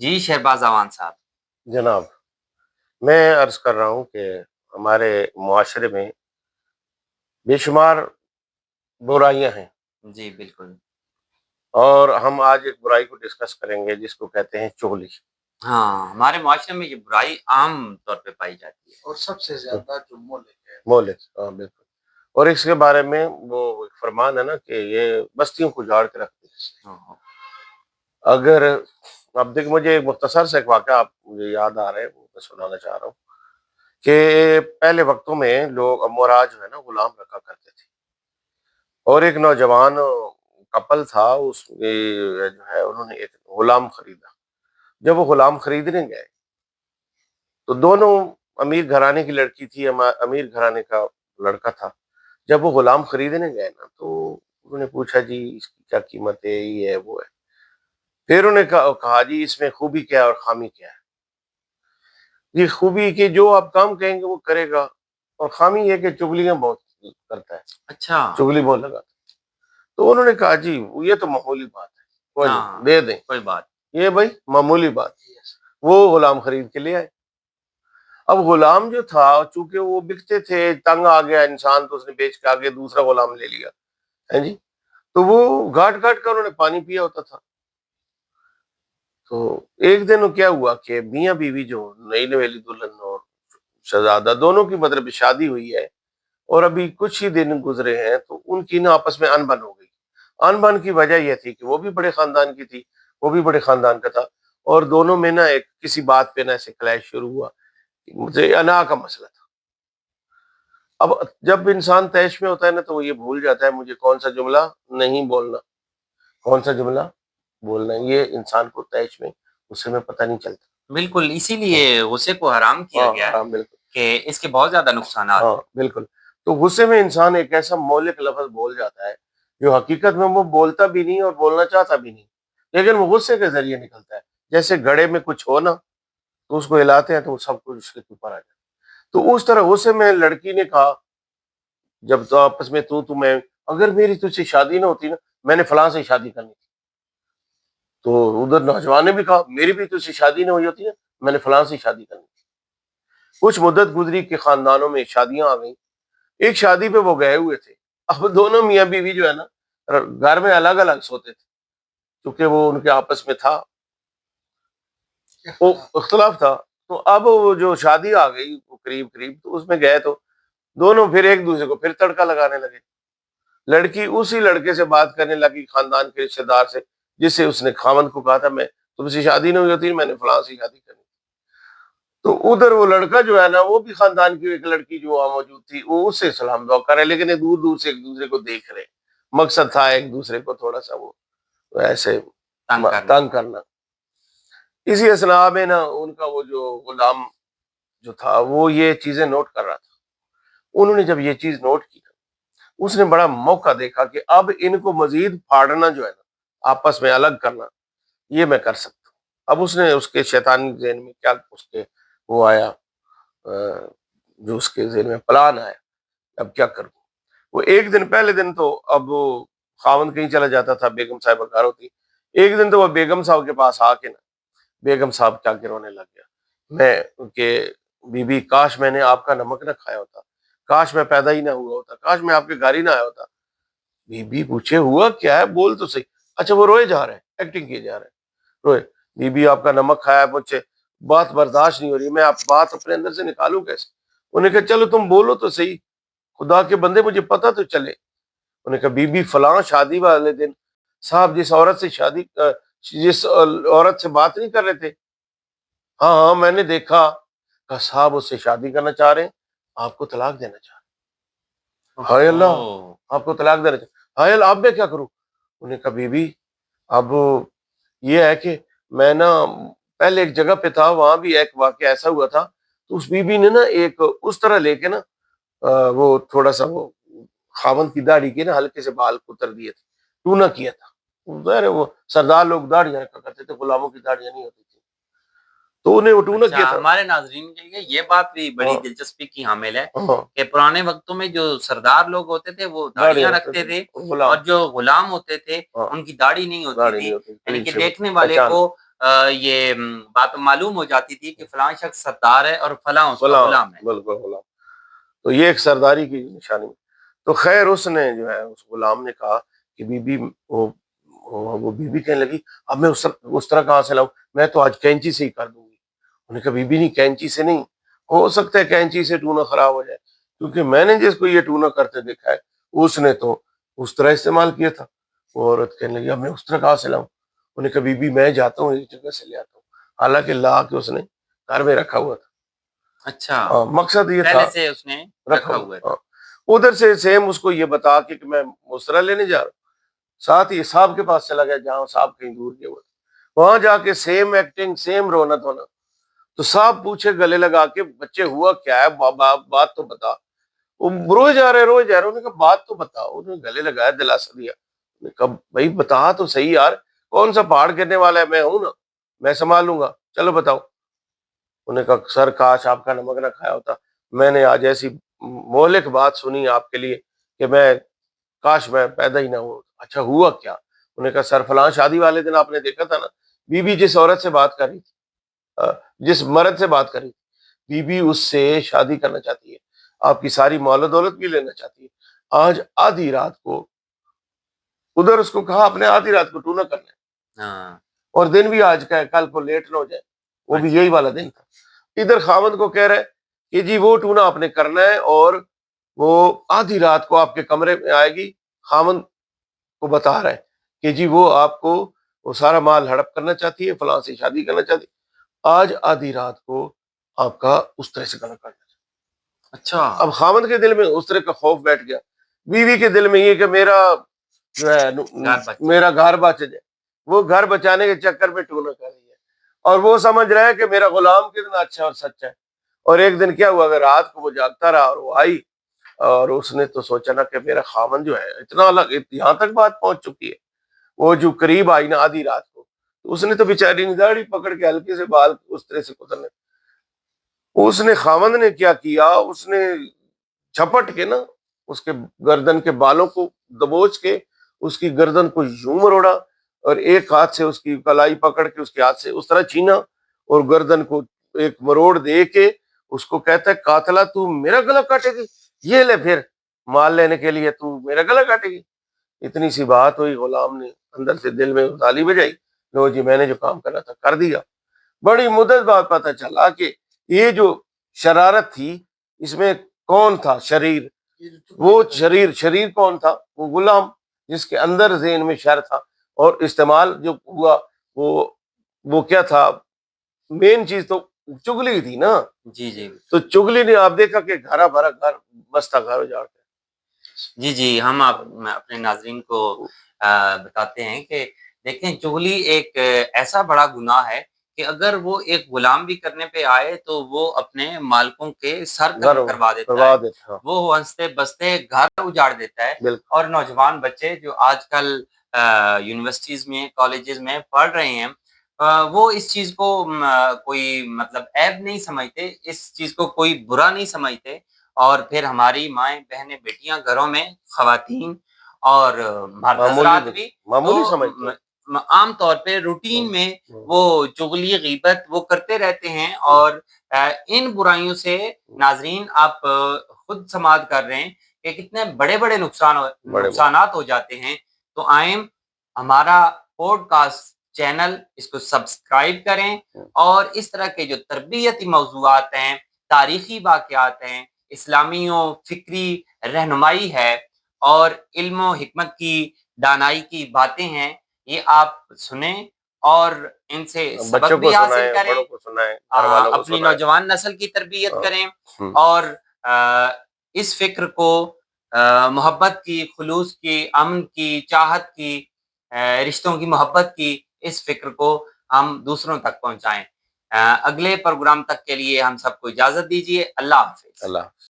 جی شہباز امان صاحب. جناب، میں عرض کر رہا ہوں کہ ہمارے معاشرے میں بے شمار برائیاں ہیں، جی بالکل. اور ہم آج ایک برائی کو ڈسکس کریں گے جس کو کہتے ہیں چغلی. ہاں، ہمارے معاشرے میں یہ برائی عام طور پہ پائی جاتی ہے. اور سب سے زیادہ جو مولک، ہاں بالکل. اور اس کے بارے میں وہ ایک فرمان ہے نا کہ یہ بستیوں کو جاڑ کے رکھتے ہیں. ہاں. اگر اب دیکھ، مجھے ایک مختصر سے ایک واقعہ آپ مجھے یاد آ رہا ہے، وہ میں سنانا چاہ رہا ہوں کہ پہلے وقتوں میں لوگ امورا جو ہے نا غلام رکھا کرتے تھے، اور ایک نوجوان کپل تھا، اس کے جو ہے انہوں نے ایک غلام خریدا. جب وہ غلام خریدنے گئے تو دونوں امیر گھرانے کی لڑکی تھی، امیر گھرانے کا لڑکا تھا. جب وہ غلام خریدنے گئے نا تو انہوں نے پوچھا جی اس کی کیا قیمت ہے، یہ ہے وہ ہے. پھر انہوں نے کہا جی اس میں خوبی کیا ہے اور خامی کیا ہے. یہ خوبی کہ جو آپ کام کہیں گے وہ کرے گا، اور خامی یہ کہ چگلیاں بہت کرتا ہے. اچھا. چگلی بہت لگاتا ہے. تو انہوں نے کہا جی یہ تو معمولی بات ہے، کوئی نہیں، دے دیں، کوئی بات. یہ بھائی معمولی بات. وہ غلام خرید کے لے آئے. اب غلام جو تھا چونکہ وہ بکتے تھے، تنگ آ گیا انسان تو اس نے بیچ کے آگے دوسرا غلام لے لیا ہے جی. تو وہ گھاٹ گھاٹ کر انہوں نے پانی پیا ہوتا تھا. تو ایک دن کیا ہوا کہ میاں بیوی جو نئی نویلی دلہن اور شہزادہ دونوں کی مطلب شادی ہوئی ہے، اور ابھی کچھ ہی دن گزرے ہیں، تو ان کی نا آپس میں انبن ہو گئی. انبن کی وجہ یہ تھی کہ وہ بھی بڑے خاندان کی تھی، وہ بھی بڑے خاندان کا تھا، اور دونوں میں نا ایک کسی بات پہ نا ایسے کلیش شروع ہوا. مجھے انا کا مسئلہ تھا. اب جب انسان طیش میں ہوتا ہے نا تو وہ یہ بھول جاتا ہے مجھے کون سا جملہ نہیں بولنا، کون سا جملہ بولنا. یہ انسان کو طیش میں غصے میں پتہ نہیں چلتا. بالکل، اسی لیے غصے کو حرام کیا گیا ہے بالکل کہ اس کے بہت زیادہ نقصانات. ہاں بالکل. تو غصے میں انسان ایک ایسا مولک لفظ بول جاتا ہے جو حقیقت میں وہ بولتا بھی نہیں اور بولنا چاہتا بھی نہیں، لیکن وہ غصے کے ذریعے نکلتا ہے. جیسے گھڑے میں کچھ ہو نا تو اس کو ہلاتے ہیں تو سب کچھ اس کے اوپر آ جاتا ہے. تو اس طرح غصے میں لڑکی نے کہا، جب تو آپس میں تو میں، اگر میری تجھ سے شادی نہ ہوتی نا میں نے فلاں سے شادی کرنی تھی. تو ادھر نوجوان نے بھی کہا میری بھی تجھ سے شادی نہ ہوئی ہوتی نا میں نے فلاں سے شادی کرنی تھی. کچھ مدت گزری کہ خاندانوں میں شادیاں آ گئیں. ایک شادی پہ وہ گئے ہوئے تھے. اب دونوں میاں بیوی جو ہے نا گھر میں الگ الگ سوتے تھے، کیونکہ وہ ان کے آپس میں تھا، وہ اختلاف تھا. تو اب وہ جو شادی آ گئی وہ قریب قریب، تو اس میں گئے تو دونوں پھر ایک دوسرے کو پھر تڑکا لگانے لگے. لڑکی اسی لڑکے سے بات کرنے لگی، خاندان کے رشتے دار سے، جس سے اس نے خاوند کو کہا تھا میں تم سے شادی نہیں ہوئی ہوتی میں نے فلاں سے شادی کرنی. تو ادھر وہ لڑکا جو ہے نا وہ بھی خاندان کی ایک لڑکی جو وہاں موجود تھی وہ اس سے سلام دعا کر رہے، لیکن یہ دور دور سے ایک دوسرے کو دیکھ رہے. مقصد تھا ایک دوسرے کو تھوڑا سا وہ ایسے تنگ کرنا. اسی اثناء میں نا ان کا وہ جو غلام جو تھا وہ یہ چیزیں نوٹ کر رہا تھا. انہوں نے جب یہ چیز نوٹ کی اس نے بڑا موقع دیکھا کہ اب ان کو مزید پھاڑنا جو ہے نا آپس میں الگ کرنا یہ میں کر سکتا ہوں. اب اس نے اس کے شیطانی ذہن میں کیا اس کے وہ آیا، جو اس کے ذہن میں پلان آیا اب کیا کروں. وہ ایک دن پہلے دن تو اب وہ خاوند کہیں چلا جاتا تھا، بیگم صاحبہ گھر ہوتی. ایک دن تو وہ بیگم صاحب کے پاس آ کے نا بیگم صاحب کیا رونے لگ گیا، میں کہ بی بی کاش میں نے آپ کا نمک نہ کھایا ہوتا، کاش میں پیدا ہی نہ ہوا ہوتا، کاش میں آپ کے گھر ہی نہ آیا ہوتا. بی بی پوچھے ہوا کیا ہے، بول تو صحیح. اچھا وہ روئے جا رہے ہیں، ایکٹنگ کیے جا رہے ہیں، روئے. بی بی آپ کا نمک کھایا، مجھ سے بات برداشت نہیں ہو رہی، میں آپ بات اپنے اندر سے نکالوں کیسے. انہیں کہا چلو تم بولو تو صحیح، خدا کے بندے مجھے پتہ تو چلے. انہیں کہا بی بی فلاں شادی والے دن صاحب جس عورت سے بات نہیں کر رہے تھے، ہاں ہاں میں نے دیکھا. کہا صاحب اس سے شادی کرنا چاہ رہے ہیں، آپ کو طلاق دینا چاہ رہے ہیں. ہائے اللہ، آپ کو طلاق دینا چاہ رہے ہیں. ہائے اللہ، اب میں کیا کروں. انہیں کہا بی بی اب یہ ہے کہ میں نا پہلے ایک جگہ پہ تھا، وہاں بھی ایک واقعہ ایسا ہوا تھا. تو اس بی بی نے نا ایک اس طرح لے کے نا وہ تھوڑا سا وہ خاوند کی داڑھی کے نا ہلکے سے بال اتر دیے تھے، ٹونا کیا تھا. ظاہر ہے وہ سردار لوگ داڑھیاں رکھا کرتے تھے، غلاموں کی داڑھیاں نہیں ہوتی تھی، تو انہیں وہ ٹونا کیا تھا. ہمارے ناظرین کے لیے یہ بات بھی بڑی دلچسپی کی حامل ہے کہ پرانے وقتوں میں جو سردار لوگ ہوتے تھے وہ داڑیاں رکھتے تھے، اور جو غلام ہوتے تھے ان کی داڑھی نہیں ہوتی تھی، یعنی کہ دیکھنے والے کو یہ بات معلوم ہو جاتی تھی کہ فلاں شخص سردار ہے اور فلاں اس کا غلام، غلام ہے. بالکل غلام. تو یہ ایک سرداری کی نشانی. تو خیر اس نے جو ہے اس غلام نے کہا کہ بی بی وہ بی بی کہنے لگی اب میں اس طرح کہاں سے لاؤں، میں تو آج کینچی سے ہی کر دوں گی. انہوں نے کہا بی بی نہیں، کینچی سے نہیں، ہو سکتا ہے کینچی سے ٹونا خراب ہو جائے، کیونکہ میں نے جس کو یہ ٹونا کرتے دیکھا ہے اس نے تو اس طرح استعمال کیا تھا. وہ عورت کہنے لگی اب میں اس طرح کہاں سے لاؤں. انہوں نے کہا بی بی میں جاتا ہوں اس جگہ سے لے آتا ہوں. حالانکہ لا کے اس نے گھر میں رکھا ہوا تھا. اچھا مقصد یہ تھا پہلے سے اس نے رکھا رکھا ہوا ہے. ہوا. ادھر سے سیم اس کو یہ بتا کہ میں مسترا لینے جا رہا ہوں، ساتھ ہی صاحب کے پاس چلا گیا جہاں صاحب کہیں دور گیا ہوا تھا. وہاں جا کے سیم ایکٹنگ، سیم رونا دھونا. تو صاحب پوچھے گلے لگا کے بچے ہوا کیا ہے بات تو بتا. وہ روئے جا رہے انہوں نے کہا بات تو بتا. انہوں نے گلے لگایا، دلاسا دیا. انہوں نے کہا بھائی بتا تو صحیح یار، کون سا پہاڑ گرنے والا ہے، میں ہوں نا، میں سنبھال لوں گا، چلو بتاؤ. انہوں نے کہا سر کاش آپ کا نمک نہ کھایا ہوتا، میں نے آج ایسی مہلک بات سنی آپ کے لیے کہ میں کاش میں پیدا ہی نہ ہوں. اچھا ہوا کیا؟ انہوں نے کہا سر فلاں شادی والے دن آپ نے دیکھا تھا نا، بی بی جس عورت سے بات کر رہی تھی، جس مرد سے بات کر رہی تھی، بی بی اس سے شادی کرنا چاہتی ہے، آپ کی ساری مال و دولت بھی لینا چاہتی ہے. آج آدھی رات کو ادھر اس کو کہا اپنے آدھی رات کو ٹونا کرنا ہے، ہاں اور دن بھی آج کا ہے، کل کو لیٹ نہ ہو جائے. وہ بھی یہی والا دن تھا. ادھر خاوند کو کہہ رہے کہ جی وہ ٹونا آپ نے کرنا ہے اور وہ آدھی رات کو آپ کے کمرے میں آئے گی. خاوند کو بتا رہے کہ جی وہ آپ کو وہ سارا مال ہڑپ کرنا چاہتی ہے، فلاں سے شادی کرنا چاہتی ہے، آج آدھی رات کو آپ کا اس طرح سے گلا کرنا چاہتی ہے. اچھا اب خاوند کے دل میں اس طرح کا خوف بیٹھ گیا، بیوی کے دل میں یہ کہ میرا جو ہے گھر بچ میرا گھر بچ جائے. وہ گھر بچانے کے چکر میں ٹونا کر رہی ہے، اور وہ سمجھ رہا ہے کہ میرا غلام کتنا اچھا اور سچا ہے. اور ایک دن کیا ہوا، اگر رات کو وہ جاگتا رہا اور وہ آئی اور اس نے تو سوچا نا کہ میرا خامن جو ہے اتنا الگ، یہاں تک بات پہنچ چکی ہے. وہ جو قریب آئی نا آدھی رات کو، تو اس نے تو بیچاری نے داڑھی پکڑ کے ہلکے سے بال اس طرح سے کترنے. اس نے خامن نے کیا کیا، اس نے جھپٹ کے نا اس کے گردن کے بالوں کو دبوچ کے اس کی گردن کو یوں مروڑا، اور ایک ہاتھ سے اس کی کلائی پکڑ کے اس کے ہاتھ سے اس طرح چھینا، اور گردن کو ایک مروڑ دے کے اس کو کہتا ہے قاتلہ تو میرا گلا کاٹے گی، یہ لے پھر مال لینے کے لیے تو میرا گلا کاٹے گی. اتنی سی بات ہوئی، غلام نے اندر سے دل میں تالی بجائی، لو جی میں نے جو کام کرنا تھا کر دیا. بڑی مدت بعد پتہ چلا کہ یہ جو شرارت تھی اس میں کون تھا شریر. وہ شریر کون تھا؟ وہ غلام، جس کے اندر ذہن میں شر تھا. اور استعمال جو ہوا وہ کیا تھا، مین چیز تو چگلی تھی نا. جی جی تو چگلی نے آپ دیکھا کہ گھرا بھرا گھر بستہ گھر اجاڑ گیا. جی ہم اپنے ناظرین کو بتاتے ہیں کہ دیکھیں چغلی ایک ایسا بڑا گناہ ہے کہ اگر وہ ایک غلام بھی کرنے پہ آئے تو وہ اپنے مالکوں کے سر قلم کروا دیتا ہے، وہ ہنستے بستے گھر اجاڑ دیتا ہے. بالکل اور نوجوان بچے جو آج کل یونیورسٹیز میں کالجز میں پڑھ رہے ہیں وہ اس چیز کو کوئی مطلب عیب نہیں سمجھتے، اس چیز کو کوئی برا نہیں سمجھتے. اور پھر ہماری مائیں بہنیں بیٹیاں گھروں میں خواتین اور مرد حضرات بھی معمولی سمجھتے ہیں. عام طور پہ روٹین میں وہ چغلی غیبت وہ کرتے رہتے ہیں. اور ان برائیوں سے ناظرین آپ خود سماعت کر رہے ہیں کہ کتنے بڑے بڑے نقصانات ہو جاتے ہیں. تو آئیں ہمارا پوڈ کاسٹ چینل اس کو سبسکرائب کریں، اور اس طرح کے جو تربیتی موضوعات ہیں، تاریخی واقعات ہیں، اسلامی و فکری رہنمائی ہے، اور علم و حکمت کی دانائی کی باتیں ہیں، یہ آپ سنیں اور ان سے سبق بھی حاصل کریں، اپنی نوجوان نسل کی تربیت کریں، اور اس فکر کو محبت کی، خلوص کی، امن کی، چاہت کی، رشتوں کی محبت کی، اس فکر کو ہم دوسروں تک پہنچائیں. اگلے پروگرام تک کے لیے ہم سب کو اجازت دیجیے. اللہ حافظ.